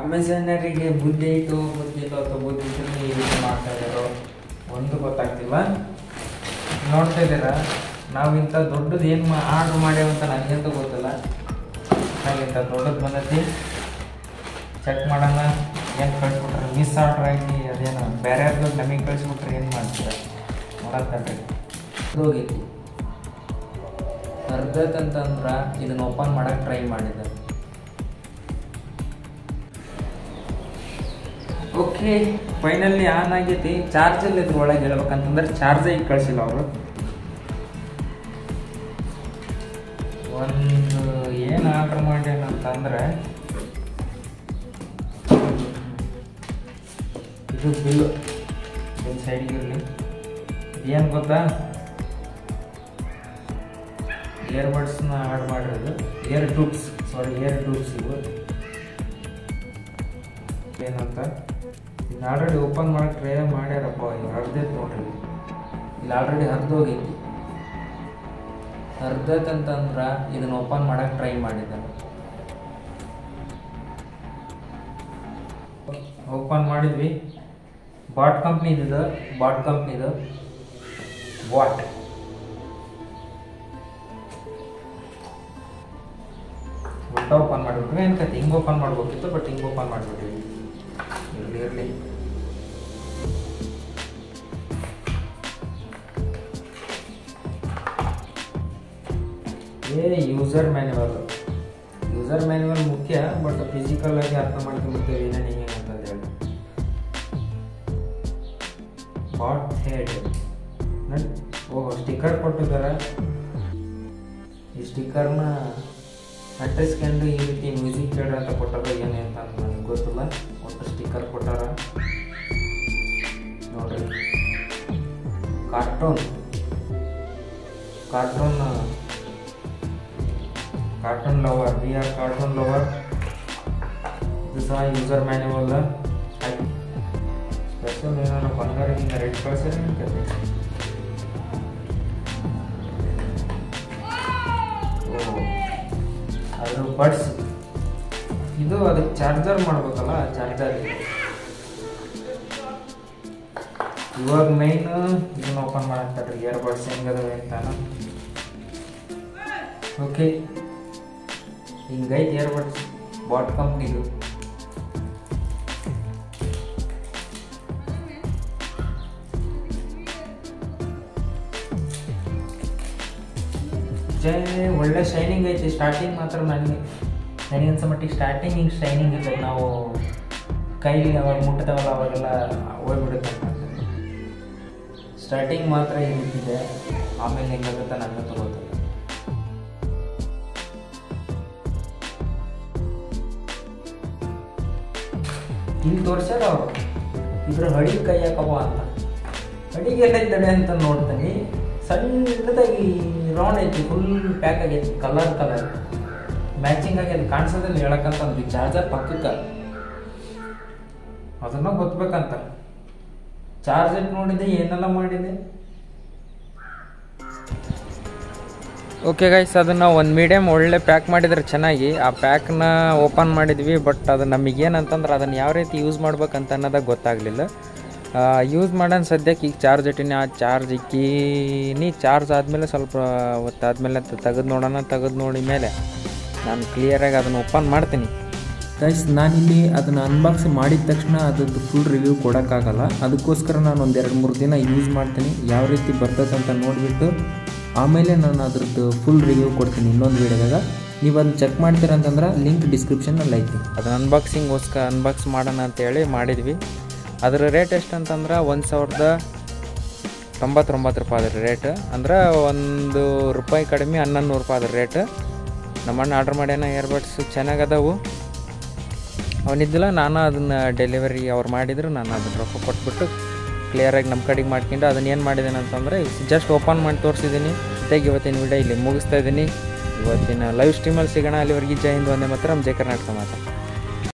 ಅಮೆಝಾನರಿಗೆ ಬುದ್ಧಿ ಐತೋ ಬುದ್ಧಿಲ್ಲೋ ಅಥವಾ ಬುದ್ಧಿ ಈ ರೀತಿ ಮಾಡ್ತಾ ಇದ್ದಾರೋ ಒಂದು ಗೊತ್ತಾಗ್ತಿಲ್ಲ. ನೋಡ್ತಾ ಇದ್ದೀರಾ, ನಾವು ಇಂಥ ದೊಡ್ಡದು ಏನು ಆರ್ಡ್ರ್ ಮಾಡ್ಯಾವಂತ ನನಗಂತೂ ಗೊತ್ತಿಲ್ಲ. ನಾವು ಇಂಥ ದೊಡ್ಡದು ಬಂದೈತಿ, ಚೆಕ್ ಮಾಡೋಣ. ಏನು ಕಳಿಸ್ಬಿಟ್ರೆ ಮಿಸ್ ಆರ್ಡ್ರ್ ಆಗಿ ಅದೇನು ಬೇರೆ ಯಾರ್ದು ನಮಗೆ ಕಳಿಸ್ಬಿಟ್ರೆ ಏನು ಮಾಡ್ತಾರೆ ನೋಡತ್ತಲ್ರಿ. ಹೋಗೈತಿ ಅರ್ಧಕ್ಕಂತಂದ್ರೆ ಇದನ್ನು ಓಪನ್ ಮಾಡೋಕ್ಕೆ ಟ್ರೈ ಮಾಡಿದ್ದೆ. ಓಕೆ, ಫೈನಲಿ ಆನ್ ಆಗೈತಿ. ಚಾರ್ಜಲ್ಲಿ ಇದ್ರ ಒಳಗೆ ಹೇಳ್ಬೇಕಂತಂದ್ರೆ ಚಾರ್ಜ್ ಈಗ ಕಳಿಸಿಲ್ಲ ಅವರು. ಒಂದು ಏನು ಆರ್ಡ್ರ್ ಮಾಡ್ಯಾನಂತಂದ್ರೆ ಇದು ಬಿಲ್ಲು ಒಂದು ಸೈಡಿಗೆ ಇರಲಿ. ಏನು ಗೊತ್ತಾ, ಇಯರ್ಬಡ್ಸ್ನ ಆರ್ಡರ್ ಮಾಡಿರೋದು. ಏರ್ ಟ್ಯೂಬ್ಸ್ ಇವು ಏನಂತ ಇದು ಆಲ್ರೆಡಿ ಓಪನ್ ಮಾಡೋಕ್ಕೆ ಟ್ರೈ ಮಾಡ್ಯಾರಪ್ಪ. ಈಗ ಹರಿದೈತೆ ನೋಡ್ರಿ, ಇಲ್ಲಿ ಆಲ್ರೆಡಿ ಹರಿದೋಗೈತಿ. ಹರಿದೈತಂತಂದ್ರೆ ಇದನ್ನು ಓಪನ್ ಮಾಡೋಕ್ಕೆ ಟ್ರೈ ಮಾಡಿದ್ದಾರೆ. ಓಪನ್ ಮಾಡಿದ್ವಿ. ಬಾಟ್ ಕಂಪ್ನಿದು ವಾಟ್ ಒಟ್ಟ ಓಪನ್ ಮಾಡಿಬಿಟ್ವಿ. ಏನು ಕತೆ ಹಿಂಗೆ ಓಪನ್ ಮಾಡ್ಬೇಕಿತ್ತು, ಬಟ್ ಹಿಂಗೆ ಓಪನ್ ಮಾಡಿಬಿಟ್ವಿ. ಇರಲಿ ಯೂಸರ್ ಮ್ಯಾನ್ಯುವಲ್ ಮುಖ್ಯ, ಬಟ್ ಫಿಸಿಕಲ್ ಆಗಿ ಅರ್ಥ ಮಾಡ್ಕೊಂಡ್ಬಿಡ್ತೇವೆ ಏನೇನು ಹಿಂಗೆ ಅಂತಂದು ಹೇಳಿ. ಬಾಟ್ ಹೆಡ್ ನೋಡಿ, ಸ್ಟಿಕ್ಕರ್ ಕೊಟ್ಟಿದ್ದಾರೆ. ಈ ಸ್ಟಿಕ್ಕರ್ನ ಅಂಟಿಸ್ಕೊಂಡು ಈ ರೀತಿ ಮ್ಯೂಸಿಕ್ ಪ್ಲೇಯರ್ ಅಂತ ಕೊಟ್ಟಾರ. ಏನು ಅಂತ ನನಗೆ ಗೊತ್ತಿಲ್ಲ, ಒಟ್ಟು ಸ್ಟಿಕ್ಕರ್ ಕೊಟ್ಟಾರ ನೋಡ್ರಿ. Cartoon lover, we are cartoon lover. ಇದು ಸಹ ಯೂಸರ್ ಮ್ಯಾನ್ಯುವಲ್. ಸ್ಪೆಷಲ್ ಏನಾದ್ರು ಬಂಗಾರದಿಂದ ರೆಡ್ ಕಳ್ಸಿದ್ರೆ ನಿಂತೈತೆ. ಅದ್ರ ಬಡ್ಸ್ ಇದು, ಅದಕ್ಕೆ ಚಾರ್ಜರ್ ಮಾಡ್ಬೇಕಲ್ಲ, ಚಾರ್ಜರ್. ಇವಾಗ ಮೈನ್ ಇದನ್ನ ಓಪನ್ ಮಾಡಾಕ್ತಾರೆ, ಇಯರ್ಬಡ್ಸ್ ಹೆಂಗದವೆ ಅಂತಾನ. ಓಕೆ, ಹಿಂಗೈತೆ ಇಯರ್ಬಡ್ಸ್ ಬಾಟ್ ಕಂಪ್ನಿದು. ಒಳ್ಳೆ ಶೈನಿಂಗ್ ಐತಿ. ಸ್ಟಾರ್ಟಿಂಗ್ ಮಾತ್ರ ನನಗೆ ಅನ್ಸೋ ಮಟ್ಟಿಗೆ ಸ್ಟಾರ್ಟಿಂಗ್ ಹಿಂಗೆ ಶೈನಿಂಗ್ ಇರ್ತದೆ. ನಾವು ಕೈಲಿ ಅವಾಗ ಮುಟ್ಟದವಲ್ಲ ಅವಾಗೆಲ್ಲ ಹೋಗ್ಬಿಡುತ್ತೆ. ಸ್ಟಾರ್ಟಿಂಗ್ ಮಾತ್ರ ಹಿಂಗಿದೆ, ಆಮೇಲೆ ಹೆಂಗಾಗುತ್ತೆ ನನಗೆ ತಗೋತದೆ. ಇಲ್ಲಿ ತೋರಿಸ್ಯಾರ ಅವರು, ಇದ್ರ ಹಳಿ ಕೈ ಹಾಕವ ಅಂತ. ಹಳಿಗೆಲ್ಲ ಇದ್ದಾನೆ ಅಂತ ನೋಡ್ತೀನಿ. ಸಣ್ಣದಾಗಿ ರೌಂಡ್ ಐತಿ, ಫುಲ್ ಪ್ಯಾಕ್ ಆಗೈತಿ. ಕಲರ್ ಮ್ಯಾಚಿಂಗ್ ಆಗಿ ಅದು ಕಾಣಿಸೋದ್ರಲ್ಲಿ ಹೇಳಕ್ಕಂತ ಅಂದ್ವಿ. ಚಾರ್ಜರ್ ಪಕ್ಕಕ್ಕೆ ಅದನ್ನ ಗೊತ್ತಬೇಕಂತ ಚಾರ್ಜ್ ಇಟ್ಟು ನೋಡಿದೆ, ಏನೆಲ್ಲ ಮಾಡಿದೆ. ಓಕೆ ಗೈಸ್, ಅದನ್ನು ಒಂದು ಮೀಡಿಯಮ್ ಒಳ್ಳೆ ಪ್ಯಾಕ್ ಮಾಡಿದ್ರೆ ಚೆನ್ನಾಗಿ. ಆ ಪ್ಯಾಕ್ನ ಓಪನ್ ಮಾಡಿದ್ವಿ, ಬಟ್ ಅದು ನಮಗೇನಂತಂದ್ರೆ ಅದನ್ನು ಯಾವ ರೀತಿ ಯೂಸ್ ಮಾಡ್ಬೇಕಂತ ಅನ್ನೋದಾಗ ಗೊತ್ತಾಗಲಿಲ್ಲ. ಯೂಸ್ ಮಾಡೋಣ ಸದ್ಯಕ್ಕೆ. ಈಗ ಚಾರ್ಜ್ ಇಟ್ಟಿನಿ, ಆ ಚಾರ್ಜ್ ಇಕ್ಕೀನಿ. ಚಾರ್ಜ್ ಆದಮೇಲೆ ಸ್ವಲ್ಪ ಹೊತ್ತಾದ್ಮೇಲೆ ತೆಗೆದು ನೋಡೋಣ. ತೆಗೆದು ನೋಡಿ ಮೇಲೆ ನಾನು ಕ್ಲಿಯರಾಗಿ ಅದನ್ನು ಓಪನ್ ಮಾಡ್ತೀನಿ. ಗೈಸ್, ನಾನಿಲ್ಲಿ ಅದನ್ನು ಅನ್ಬಾಕ್ಸ್ ಮಾಡಿದ ತಕ್ಷಣ ಅದ್ರದ್ದು ಫುಲ್ ರಿವ್ಯೂ ಕೊಡೋಕ್ಕಾಗಲ್ಲ. ಅದಕ್ಕೋಸ್ಕರ ನಾನು ಒಂದು 2-3 ದಿನ ಯೂಸ್ ಮಾಡ್ತೀನಿ, ಯಾವ ರೀತಿ ಬರ್ತದೆ ಅಂತ ನೋಡಿಬಿಟ್ಟು ಆಮೇಲೆ ನಾನು ಅದ್ರದ್ದು ಫುಲ್ ರಿವ್ಯೂ ಕೊಡ್ತೀನಿ ಇನ್ನೊಂದು ವೀಡಿಯೋದಾಗ. ನೀವು ಅದನ್ನು ಚೆಕ್ ಮಾಡ್ತೀರಂತಂದ್ರೆ ಲಿಂಕ್ ಡಿಸ್ಕ್ರಿಪ್ಷನಲ್ಲಿ ಐತಿ. ಅದನ್ನು ಅನ್ಬಾಕ್ಸ್ ಮಾಡೋಣ ಅಂತೇಳಿ ಮಾಡಿದ್ವಿ. ಅದರ ರೇಟ್ ಎಷ್ಟು ಅಂತಂದ್ರೆ 1099 ರೂಪಾಯಿ ಅದ್ರ ರೇಟ್. ಅಂದ್ರೆ ₹1 ಕಡಿಮೆ 1100 ರೂಪಾಯಿ ಅದ್ರ ರೇಟ್. ನಮ್ಮಣ್ಣ ಆರ್ಡ್ರ್ ಮಾಡ್ಯಾನ. ಇಯರ್ಬಡ್ಸ್ ಚೆನ್ನಾಗದವು. ಅವನಿದ್ದಿಲ್ಲ, ನಾನು ಅದನ್ನು ಡೆಲಿವರಿ ಅವ್ರು ಮಾಡಿದ್ರು. ನಾನು ಅದನ್ನು ರೊಕ್ಕ ಕೊಟ್ಬಿಟ್ಟು ಕ್ಲಿಯರಾಗಿ ನಮ್ಮ ಕಡೆಗೆ ಮಾಡ್ಕೊಂಡು ಅದನ್ನು ಏನು ಮಾಡಿದ್ದೇನೆ ಅಂತಂದರೆ ಜಸ್ಟ್ ಓಪನ್ ಮಾಡಿ ತೋರಿಸಿದ್ದೀನಿ. ಜೊತೆಗೆ ಇವತ್ತಿನ ವಿಡಿಯೋ ಇಲ್ಲಿ ಮುಗಿಸ್ತಾ ಇದ್ದೀನಿ. ಇವತ್ತಿನ ಲೈವ್ ಸ್ಟ್ರೀಮಲ್ಲಿ ಸಿಗೋಣ. ಅಲ್ಲಿವರೆಗೆ ಜೈ ಹಿಂದ್, ವಂದೇ ಮಾತರಂ, ಜೈ ಕರ್ನಾಟಕ ಮಾತ್ರ.